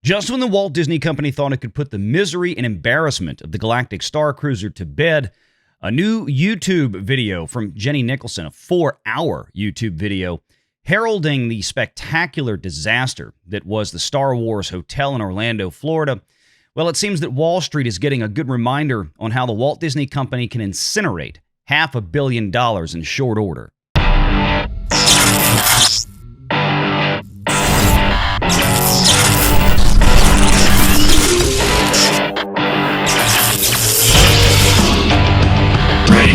Just when the Walt Disney Company thought it could put the misery and embarrassment of the Galactic Starcruiser to bed, a new YouTube video from Jenny Nicholson, a 4-hour YouTube video, heralding the spectacular disaster that was the Star Wars Hotel in Orlando, Florida. Well, it seems that Wall Street is getting a good reminder on how the Walt Disney Company can incinerate $500 million in short order.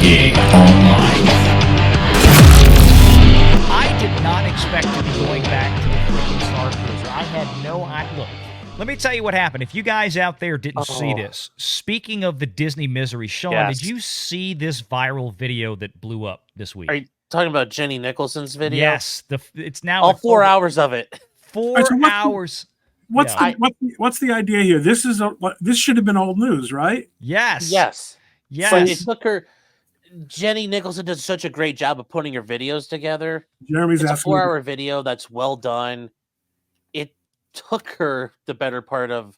Online. I did not expect to be going back to the freaking Starcruiser. I had no idea. Look, let me tell you what happened. If you guys out there didn't see this, speaking of the Disney misery, Sean, did you see this viral video that blew up this week? Are you talking about Jenny Nicholson's video? Yes. It's now all 4 hours of it. 4 hours. What's the idea here? This should have been old news, right? Yes. Yes. Yes. But it took her. Jenny Nicholson does such a great job of putting her videos together. Jeremy's it's a asking 4-hour video that's well done. It took her the better part of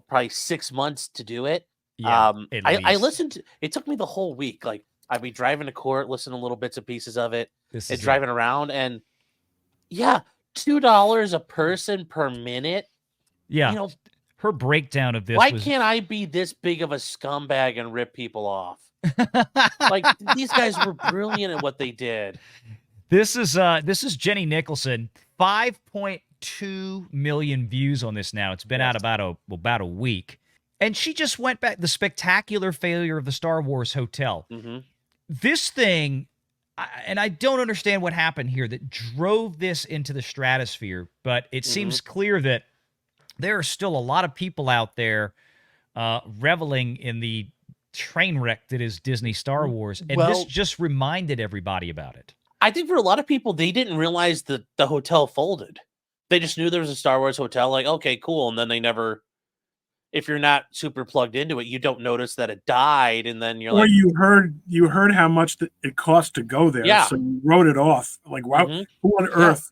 probably 6 months to do it. Yeah, I listened to it. Took me the whole week. Like I'd be driving to court, listening to little bits and pieces of it, and driving around, and $2 a person per minute. Yeah. Her breakdown of this. Why can't I be this big of a scumbag and rip people off? Like these guys were brilliant at what they did. This is Jenny Nicholson. 5.2 million views on this now. It's been out about a week, and she just went back. The spectacular failure of the Star Wars Hotel. Mm-hmm. This thing, and I don't understand what happened here that drove this into the stratosphere. But it seems clear that there are still a lot of people out there reveling in the train wreck that is Disney Star Wars. And this just reminded everybody about it. I think for a lot of people, they didn't realize that the hotel folded. They just knew there was a Star Wars hotel, like, okay, cool. And then they never, if you're not super plugged into it, you don't notice that it died. And then you're like, you heard how much it cost to go there. Yeah. So you wrote it off. Like, wow, who on earth?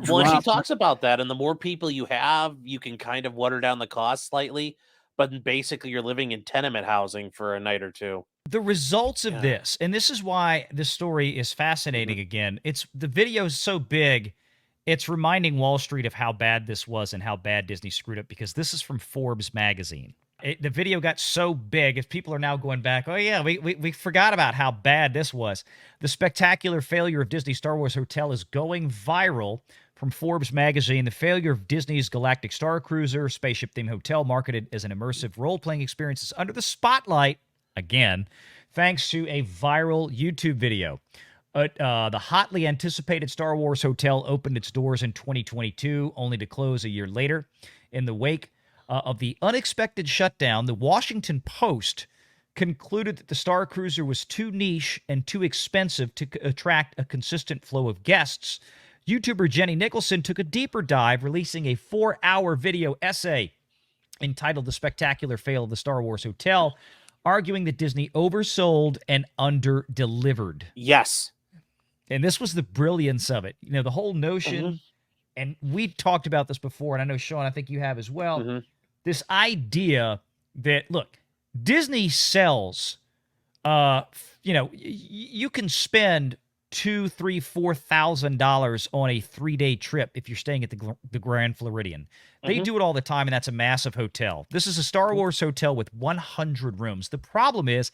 Well, she talks about that, and the more people you have, you can kind of water down the cost slightly, but basically you're living in tenement housing for a night or two. The results of this, and this is why this story is fascinating again, the video is so big, it's reminding Wall Street of how bad this was and how bad Disney screwed up, because this is from Forbes magazine. The video got so big, if people are now going back, oh yeah, we forgot about how bad this was. The spectacular failure of Disney Star Wars Hotel is going viral from Forbes magazine. The failure of Disney's Galactic Starcruiser, spaceship-themed hotel marketed as an immersive role-playing experience, is under the spotlight, again, thanks to a viral YouTube video. The hotly anticipated Star Wars Hotel opened its doors in 2022, only to close a year later. In the wake of the unexpected shutdown, the Washington Post concluded that the Starcruiser was too niche and too expensive to attract a consistent flow of guests. YouTuber Jenny Nicholson took a deeper dive, releasing a 4-hour video essay entitled The Spectacular Fail of the Star Wars Hotel, arguing that Disney oversold and under-delivered. Yes. And this was the brilliance of it. The whole notion, and we've talked about this before, and I know, Sean, I think you have as well, this idea that, look, Disney sells, you can spend $2,000, $3,000, $4,000 on a 3-day trip if you're staying at the Grand Floridian. They do it all the time, and that's a massive hotel. This is a Star Wars hotel with 100 rooms. The problem is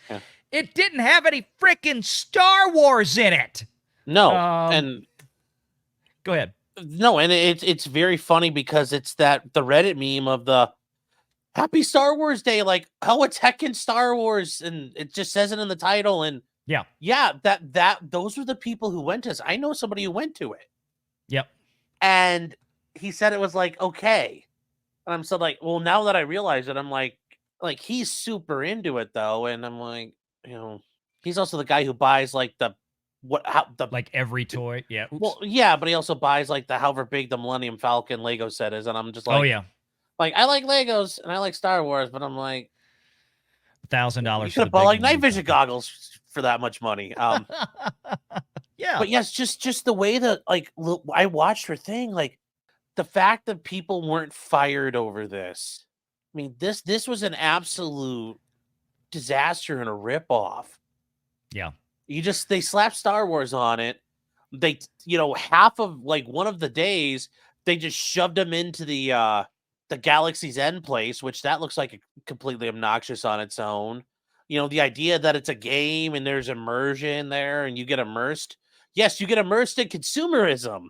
it didn't have any freaking Star Wars in it. No, and go ahead. No, and it's very funny because it's the Reddit meme of the Happy Star Wars Day, like, oh, it's heckin' Star Wars, and it just says it in the title, and those were the people who went to this. I know somebody who went to it. Yep. And he said it was like, okay. And I'm so like, well, now that I realize it, I'm like he's super into it though. And I'm like, he's also the guy who buys like like every toy. Yeah. Oops. Well, yeah, but he also buys like however big the Millennium Falcon Lego set is. And I'm just like, oh yeah. Like, I like Legos and I like Star Wars, but I'm like, $1,000. You could have bought like night vision goggles for that much money. Yeah. But yes, just the way that, like, I watched her thing, like, the fact that people weren't fired over this. I mean, this was an absolute disaster and a ripoff. Yeah. They slapped Star Wars on it. They, half of like one of the days, they just shoved them into the Galaxy's End place, which that looks like completely obnoxious on its own. The idea that it's a game and there's immersion there and you get immersed. Yes, you get immersed in consumerism.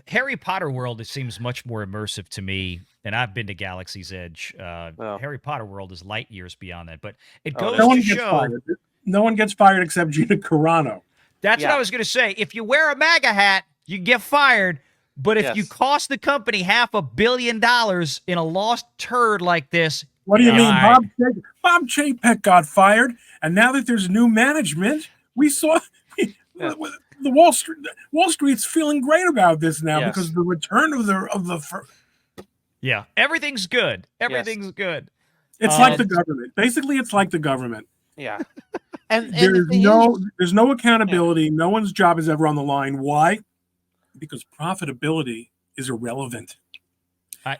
Harry Potter World, it seems much more immersive to me, and I've been to Galaxy's Edge. Harry Potter World is light years beyond that, but it goes to show... No one gets fired except Gina Carano. That's what I was going to say. If you wear a MAGA hat, you get fired, but if you cost the company $500 million in a lost turd like this... What do you mean? Bob Chapek got fired, and now that there's new management, we saw... The Wall Street's feeling great about this now because the return of the everything's good. Everything's good. It's like the government. Basically, it's like the government. Yeah. And there's no accountability. No one's job is ever on the line. Why? Because profitability is irrelevant.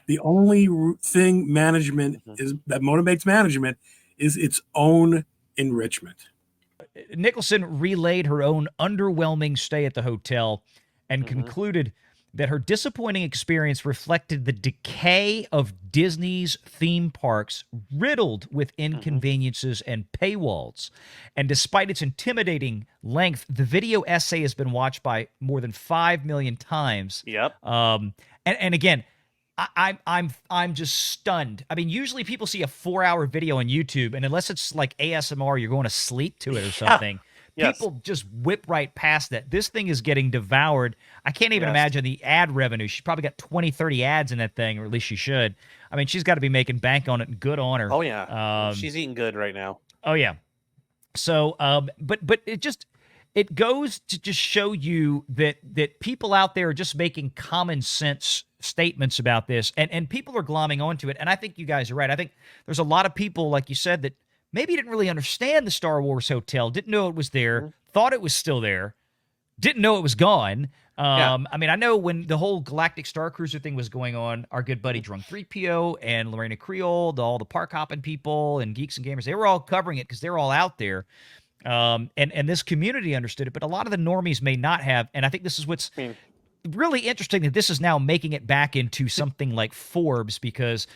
The only thing management that motivates management is its own enrichment. Nicholson relayed her own underwhelming stay at the hotel and concluded that her disappointing experience reflected the decay of Disney's theme parks, riddled with inconveniences and paywalls. And despite its intimidating length, the video essay has been watched by more than 5 million times. Yep. And again, I'm just stunned. I mean, usually people see a 4-hour video on YouTube, and unless it's like ASMR, you're going to sleep to it or something. People just whip right past that. This thing is getting devoured. I can't even imagine the ad revenue. She's probably got 20, 30 ads in that thing, or at least she should. I mean, she's got to be making bank on it, and good on her. Oh, yeah. She's eating good right now. Oh, yeah. So, but it goes to just show you that people out there are just making common sense statements about this, and people are glomming onto it. And I think you guys are right. I think there's a lot of people, like you said, that maybe didn't really understand the Star Wars hotel, didn't know it was there, thought it was still there, didn't know it was gone. I mean, I know when the whole Galactic Starcruiser thing was going on, our good buddy Drunk 3PO and Lorena Creole, all the park hopping people and Geeks and Gamers, they were all covering it because they're all out there. And this community understood it, but a lot of the normies may not have. And I think this is what's really interesting, that this is now making it back into something like Forbes, because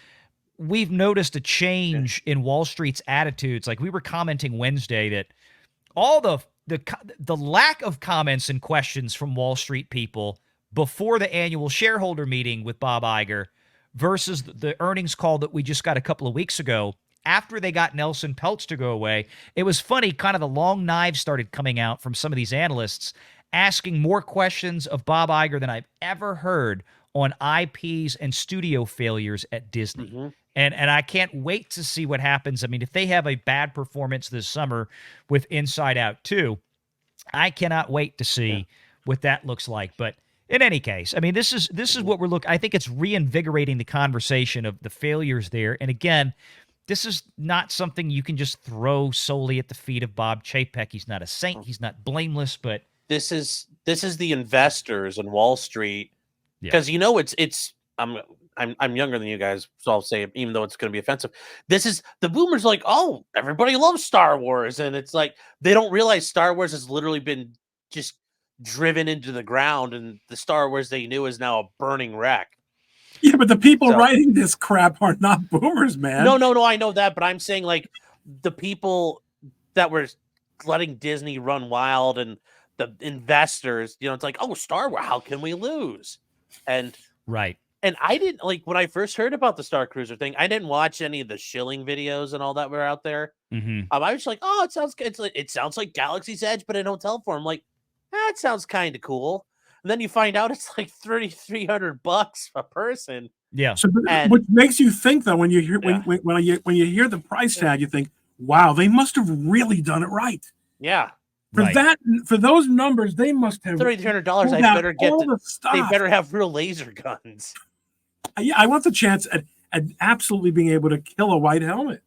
we've noticed a change in Wall Street's attitudes. Like we were commenting Wednesday that all the lack of comments and questions from Wall Street people before the annual shareholder meeting with Bob Iger versus the earnings call that we just got a couple of weeks ago after they got Nelson Peltz to go away. It was funny, kind of the long knives started coming out from some of these analysts asking more questions of Bob Iger than I've ever heard on IPs and studio failures at Disney. And I can't wait to see what happens. I mean, if they have a bad performance this summer with Inside Out 2, I cannot wait to see what that looks like. But in any case, I mean, this is what we're looking. I think it's reinvigorating the conversation of the failures there. And again, this is not something you can just throw solely at the feet of Bob Chapek. He's not a saint. He's not blameless. But this is the investors on Wall Street, because it's I'm younger than you guys, so I'll say it, even though it's going to be offensive. This is the boomers like, oh, everybody loves Star Wars, and it's like they don't realize Star Wars has literally been just driven into the ground, and the Star Wars they knew is now a burning wreck. Yeah, but the people writing this crap are not boomers, man. No, I know that, but I'm saying like the people that were letting Disney run wild and the investors, it's like, oh, Star Wars, how can we lose? And right. And I didn't like when I first heard about the Starcruiser thing. I didn't watch any of the shilling videos and all that were out there. I was like, oh, it sounds like Galaxy's Edge, but in hotel form. Like, that sounds kind of cool. And then you find out it's like $3,300 a person. Yeah. So, which makes you think though, when you hear when you hear the price tag, you think, wow, they must have really done it right. Yeah. For those numbers, they must have $3,300. They better have real laser guns. Yeah, I want the chance at absolutely being able to kill a white helmet.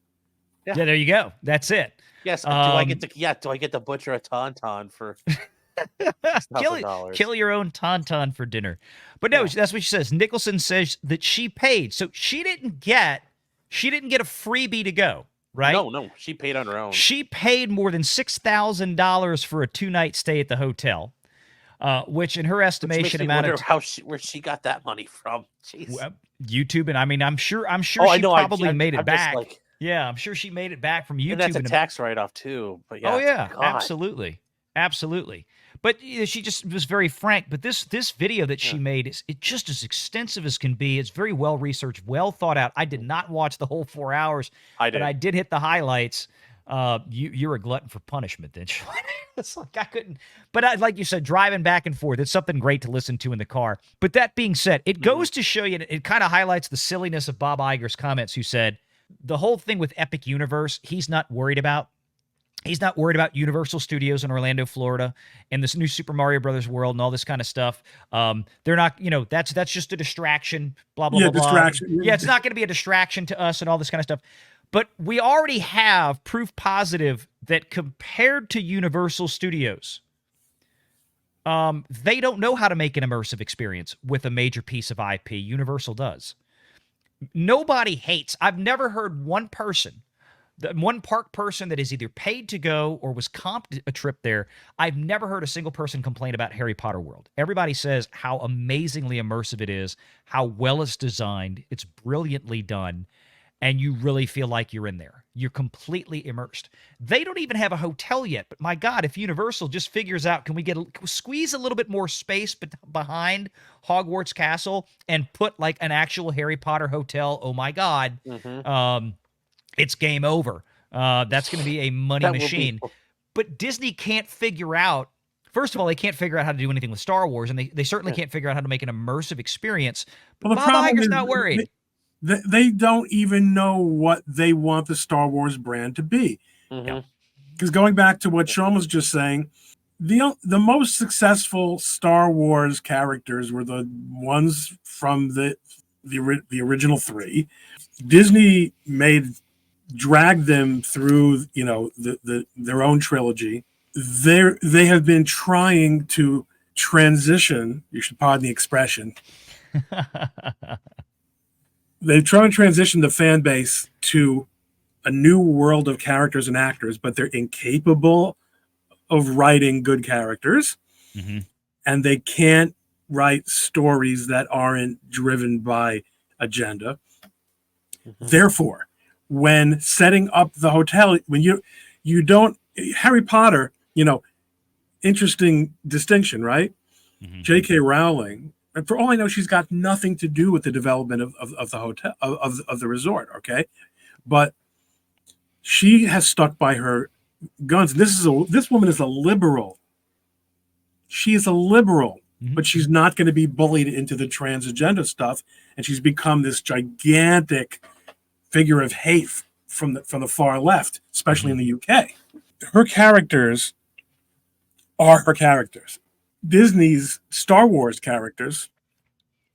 Yeah, there you go. That's it. Yes. Do I get to butcher a tauntaun for kill your own tauntaun for dinner. But no, that's what she says. Nicholson says that she paid, so she didn't get a freebie to go. Right? No, she paid on her own. She paid more than $6,000 for a 2-night stay at the hotel, which in her estimation amounted to where she got that money from. Jeez. Well, YouTube, and I mean, I'm sure she probably made it back. I'm sure she made it back from YouTube. And that's a tax write-off too. But yeah, oh yeah, absolutely. But she just was very frank. But this video that she made is just as extensive as can be. It's very well researched, well thought out. I did not watch the whole 4 hours, but I did hit the highlights. You're a glutton for punishment, then. It's like I couldn't. But like you said, driving back and forth, it's something great to listen to in the car. But that being said, it goes to show you, it kind of highlights the silliness of Bob Iger's comments, who said the whole thing with Epic Universe, he's not worried about. He's not worried about Universal Studios in Orlando, Florida, and this new Super Mario Brothers world and all this kind of stuff. They're not, that's just a distraction, blah, blah, blah, distraction. Blah. Yeah, it's not going to be a distraction to us and all this kind of stuff. But we already have proof positive that compared to Universal Studios, they don't know how to make an immersive experience with a major piece of IP. Universal does. Nobody hates. I've never heard one park person that is either paid to go or was comped a trip there. I've never heard a single person complain about Harry Potter World. Everybody says how amazingly immersive it is, how well it's designed, it's brilliantly done, and you really feel like you're in there. You're completely immersed. They don't even have a hotel yet, but my God, if Universal just figures out, can we squeeze a little bit more space behind Hogwarts Castle and put like an actual Harry Potter hotel? Oh my God. It's game over. That's going to be a money machine. But Disney can't figure out, first of all, they can't figure out how to do anything with Star Wars, and they certainly can't figure out how to make an immersive experience. But Bob Iger's not worried. They don't even know what they want the Star Wars brand to be. Because going back to what Sean was just saying, the most successful Star Wars characters were the ones from the original three. Disney dragged them through, their own trilogy. They have been trying to transition. You should pardon the expression. They're trying to transition the fan base to a new world of characters and actors, but they're incapable of writing good characters, and they can't write stories that aren't driven by agenda. Therefore, when setting up the hotel, when you don't, Harry Potter, interesting distinction, right? J.K. Rowling, and for all I know, she's got nothing to do with the development of the hotel, of the resort, okay? But she has stuck by her guns. This woman is a liberal. She is a liberal, but she's not going to be bullied into the trans agenda stuff, and she's become this gigantic figure of hate from the far left, especially in the UK. Her characters are her characters. Disney's Star Wars characters,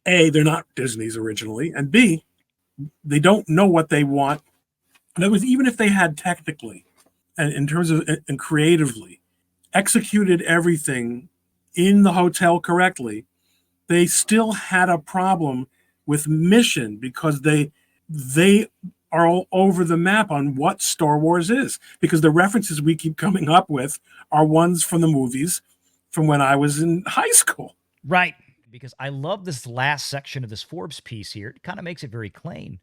A, they're not Disney's originally, and B, they don't know what they want. In other words, even if they had technically, and in terms of and creatively, executed everything in the hotel correctly, they still had a problem with mission because they are all over the map on what Star Wars is, because the references we keep coming up with are ones from the movies from when I was in high school. Right. Because I love this last section of this Forbes piece here. It kind of makes it very plain.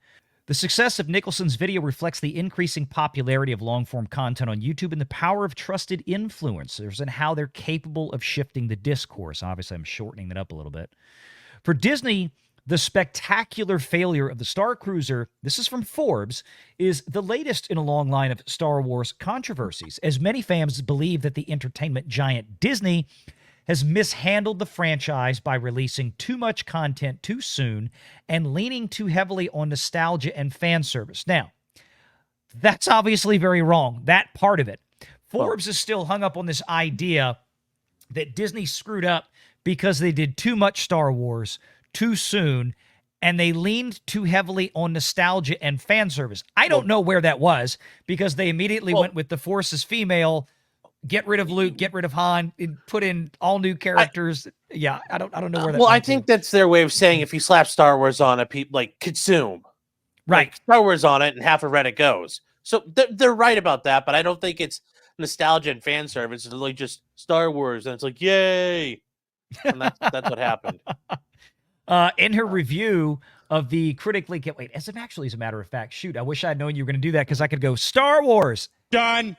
The success of Nicholson's video reflects the increasing popularity of long-form content on YouTube and the power of trusted influencers and how they're capable of shifting the discourse. Obviously, I'm shortening that up a little bit. For Disney, the spectacular failure of the Starcruiser, this is from Forbes, is the latest in a long line of Star Wars controversies, as many fans believe that the entertainment giant Disney has mishandled the franchise by releasing too much content too soon and leaning too heavily on nostalgia and fan service. Now, that's obviously very wrong, that part of it. Forbes is still hung up on this idea that Disney screwed up because they did too much Star Wars too soon, and they leaned too heavily on nostalgia and fan service. I don't know where that was, because they immediately went with the Force is female, Get rid of Luke, get rid of Han, and put in all new characters. I don't know where that. Well, I think that's their way of saying if you slap Star Wars on it, people like consume. Right. Like, Star Wars on it, and half of Reddit goes. So they're right about that, but I don't think it's nostalgia and fan service. It's like just Star Wars, and it's like, yay. And that's what happened. In her review of the critically... Wait, as a matter of fact, shoot, I wish I'd known you were going to do that because I could go, Star Wars. Done.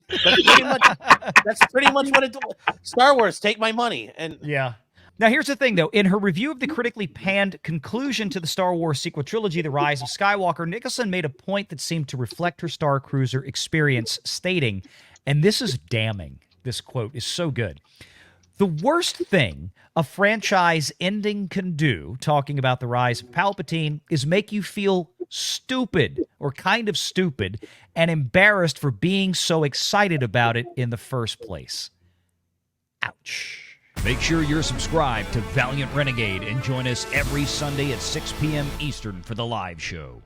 That's pretty much what it does. Star Wars, take my money. And yeah. Now, here's the thing, though. In her review of the critically panned conclusion to the Star Wars sequel trilogy, The Rise of Skywalker, Nicholson made a point that seemed to reflect her Starcruiser experience, stating, and this is damning, this quote is so good, "The worst thing a franchise ending can do," talking about the rise of Palpatine, "is make you feel stupid or kind of stupid and embarrassed for being so excited about it in the first place." Ouch. Make sure you're subscribed to Valiant Renegade and join us every Sunday at 6 p.m. Eastern for the live show.